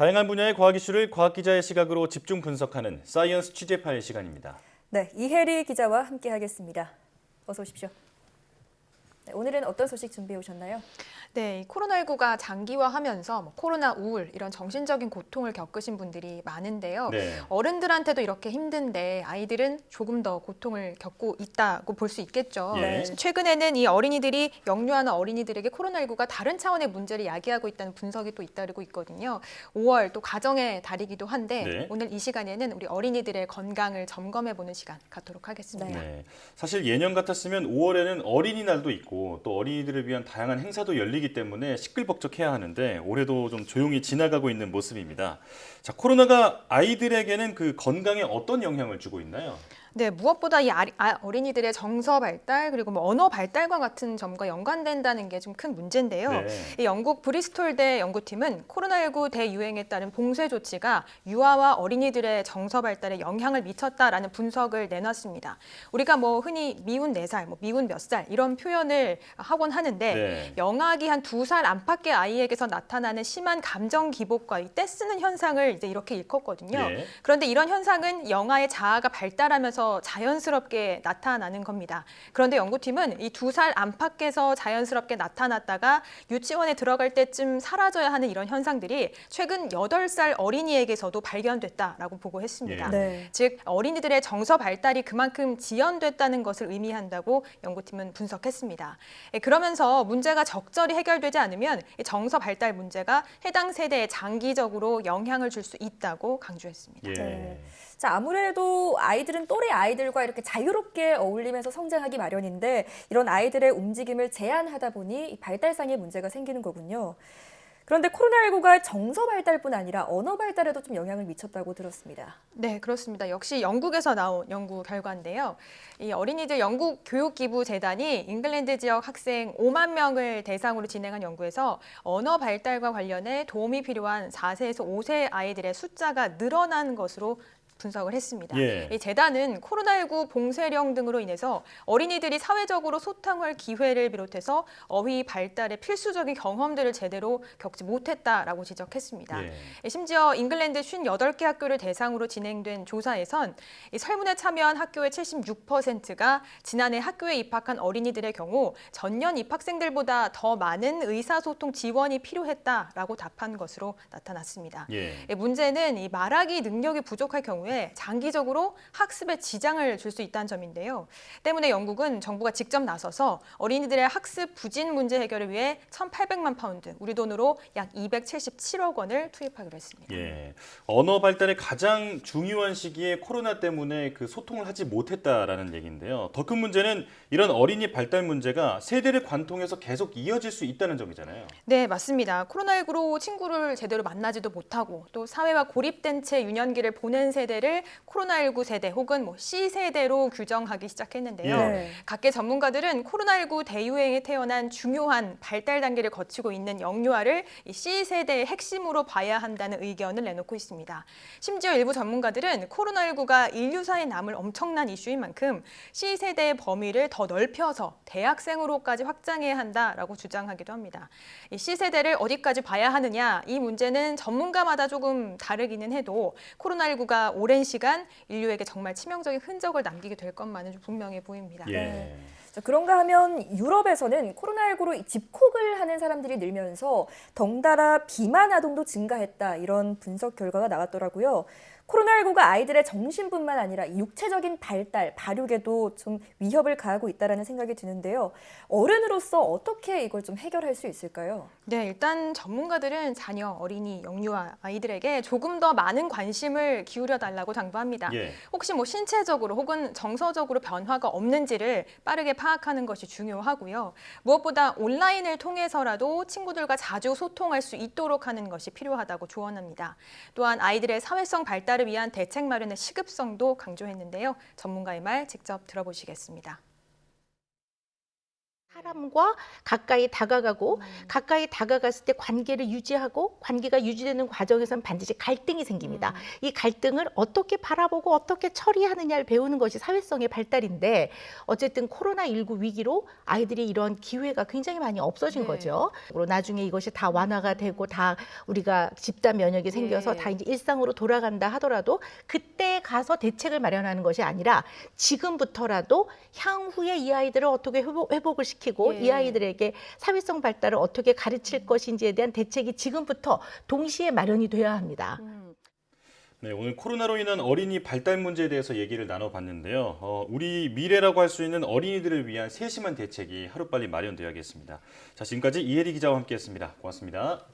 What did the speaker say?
다양한 분야의 과학 이슈를 과학 기자의 시각으로 집중 분석하는 사이언스 취재 파일 시간입니다. 네, 이혜리 기자와 함께하겠습니다. 어서 오십시오. 네, 오늘은 어떤 소식 준비해 오셨나요? 네, 코로나19가 장기화하면서 코로나 우울, 이런 정신적인 고통을 겪으신 분들이 많은데요. 네. 어른들한테도 이렇게 힘든데 아이들은 조금 더 고통을 겪고 있다고 볼 수 있겠죠. 예. 최근에는 이 어린이들이 영유아나 어린이들에게 코로나19가 다른 차원의 문제를 야기하고 있다는 분석이 또 잇따르고 있거든요. 5월 또 가정의 달이기도 한데 네. 오늘 이 시간에는 우리 어린이들의 건강을 점검해보는 시간 갖도록 하겠습니다. 네. 사실 예년 같았으면 5월에는 어린이날도 있고 또 어린이들을 위한 다양한 행사도 열리기 때문에 시끌벅적해야 하는데 올해도 좀 조용히 지나가고 있는 모습입니다. 자, 코로나가 아이들에게는 그 건강에 어떤 영향을 주고 있나요? 네, 무엇보다 이 어린이들의 정서 발달 그리고 뭐 언어 발달과 같은 점과 연관된다는 게 좀 큰 문제인데요. 네. 이 영국 브리스톨대 연구팀은 코로나19 대유행에 따른 봉쇄 조치가 유아와 어린이들의 정서 발달에 영향을 미쳤다라는 분석을 내놨습니다. 우리가 뭐 흔히 미운 4살, 뭐 미운 몇 살 이런 표현을 하곤 하는데 네. 영아기 한 2살 안팎의 아이에게서 나타나는 심한 감정 기복과 이 떼쓰는 현상을 이제 이렇게 일컫거든요. 예. 그런데 이런 현상은 영아의 자아가 발달하면서 자연스럽게 나타나는 겁니다. 그런데 연구팀은 이 2살 안팎에서 자연스럽게 나타났다가 유치원에 들어갈 때쯤 사라져야 하는 이런 현상들이 최근 8살 어린이에게서도 발견됐다라고 보고했습니다. 예. 네. 즉 어린이들의 정서 발달이 그만큼 지연됐다는 것을 의미한다고 연구팀은 분석했습니다. 그러면서 문제가 적절히 해결되지 않으면 이 정서 발달 문제가 해당 세대에 장기적으로 영향을 줄 수 있다고 강조했습니다. 예. 네. 자, 아무래도 아이들은 또래 아이들과 이렇게 자유롭게 어울리면서 성장하기 마련인데 이런 아이들의 움직임을 제한하다 보니 이 발달상의 문제가 생기는 거군요. 그런데 코로나19가 정서 발달뿐 아니라 언어 발달에도 좀 영향을 미쳤다고 들었습니다. 네, 그렇습니다. 역시 영국에서 나온 연구 결과인데요. 이 어린이들 영국 교육기부 재단이 잉글랜드 지역 학생 5만 명을 대상으로 진행한 연구에서 언어 발달과 관련해 도움이 필요한 4세에서 5세 아이들의 숫자가 늘어난 것으로 분석을 했습니다. 예. 이 재단은 코로나19 봉쇄령 등으로 인해서 어린이들이 사회적으로 소통할 기회를 비롯해서 어휘 발달의 필수적인 경험들을 제대로 겪지 못했다라고 지적했습니다. 예. 심지어 잉글랜드 58개 학교를 대상으로 진행된 조사에선 이 설문에 참여한 학교의 76%가 지난해 학교에 입학한 어린이들의 경우 전년 입학생들보다 더 많은 의사소통 지원이 필요했다라고 답한 것으로 나타났습니다. 예. 문제는 이 말하기 능력이 부족할 경우에 장기적으로 학습에 지장을 줄 수 있다는 점인데요. 때문에 영국은 정부가 직접 나서서 어린이들의 학습 부진 문제 해결을 위해 1,800만 파운드, 우리 돈으로 약 277억 원을 투입하기로 했습니다. 예. 언어 발달의 가장 중요한 시기에 코로나 때문에 그 소통을 하지 못했다라는 얘기인데요. 더 큰 문제는 이런 어린이 발달 문제가 세대를 관통해서 계속 이어질 수 있다는 점이잖아요. 네, 맞습니다. 코로나19로 친구를 제대로 만나지도 못하고 또 사회와 고립된 채 유년기를 보낸 세대를 코로나19 세대 혹은 뭐 C세대로 규정하기 시작했는데요. 네. 각계 전문가들은 코로나19 대유행에 태어난 중요한 발달 단계를 거치고 있는 영유아를 이 C세대의 핵심으로 봐야 한다는 의견을 내놓고 있습니다. 심지어 일부 전문가들은 코로나19가 인류사에 남을 엄청난 이슈인 만큼 C세대의 범위를 더 넓혀서 대학생으로까지 확장해야 한다라고 주장하기도 합니다. 이 C세대를 어디까지 봐야 하느냐, 이 문제는 전문가마다 조금 다르기는 해도 코로나19가 오랜 시간 인류에게 정말 치명적인 흔적을 남기게 될 것만은 좀 분명해 보입니다. 예. 자, 그런가 하면 유럽에서는 코로나19로 집콕을 하는 사람들이 늘면서 덩달아 비만 아동도 증가했다, 이런 분석 결과가 나왔더라고요. 코로나19가 아이들의 정신뿐만 아니라 육체적인 발달, 발육에도 좀 위협을 가하고 있다는 생각이 드는데요. 어른으로서 어떻게 이걸 좀 해결할 수 있을까요? 네, 일단 전문가들은 자녀, 어린이, 영유아 아이들에게 조금 더 많은 관심을 기울여 달라고 당부합니다. 예. 혹시 뭐 신체적으로 혹은 정서적으로 변화가 없는지를 빠르게 파악하는 것이 중요하고요. 무엇보다 온라인을 통해서라도 친구들과 자주 소통할 수 있도록 하는 것이 필요하다고 조언합니다. 또한 아이들의 사회성 발달을 위한 대책 마련의 시급성도 강조했는데요. 전문가의 말 직접 들어보시겠습니다. 사람과 가까이 다가가고 가까이 다가갔을 때 관계를 유지하고 관계가 유지되는 과정에서는 반드시 갈등이 생깁니다. 이 갈등을 어떻게 바라보고 어떻게 처리하느냐를 배우는 것이 사회성의 발달인데 어쨌든 코로나19 위기로 아이들이 이런 기회가 굉장히 많이 없어진 거죠. 나중에 이것이 다 완화가 되고 다 우리가 집단 면역이 생겨서 다 이제 일상으로 돌아간다 하더라도 그때 가서 대책을 마련하는 것이 아니라 지금부터라도 향후에 이 아이들을 어떻게 회복을 시키고 이 아이들에게 사회성 발달을 어떻게 가르칠 것인지에 대한 대책이 지금부터 동시에 마련이 돼야 합니다. 네, 오늘 코로나로 인한 어린이 발달 문제에 대해서 얘기를 나눠봤는데요. 우리 미래라고 할 수 있는 어린이들을 위한 세심한 대책이 하루빨리 마련되어야겠습니다. 자, 지금까지 이혜리 기자와 함께했습니다. 고맙습니다.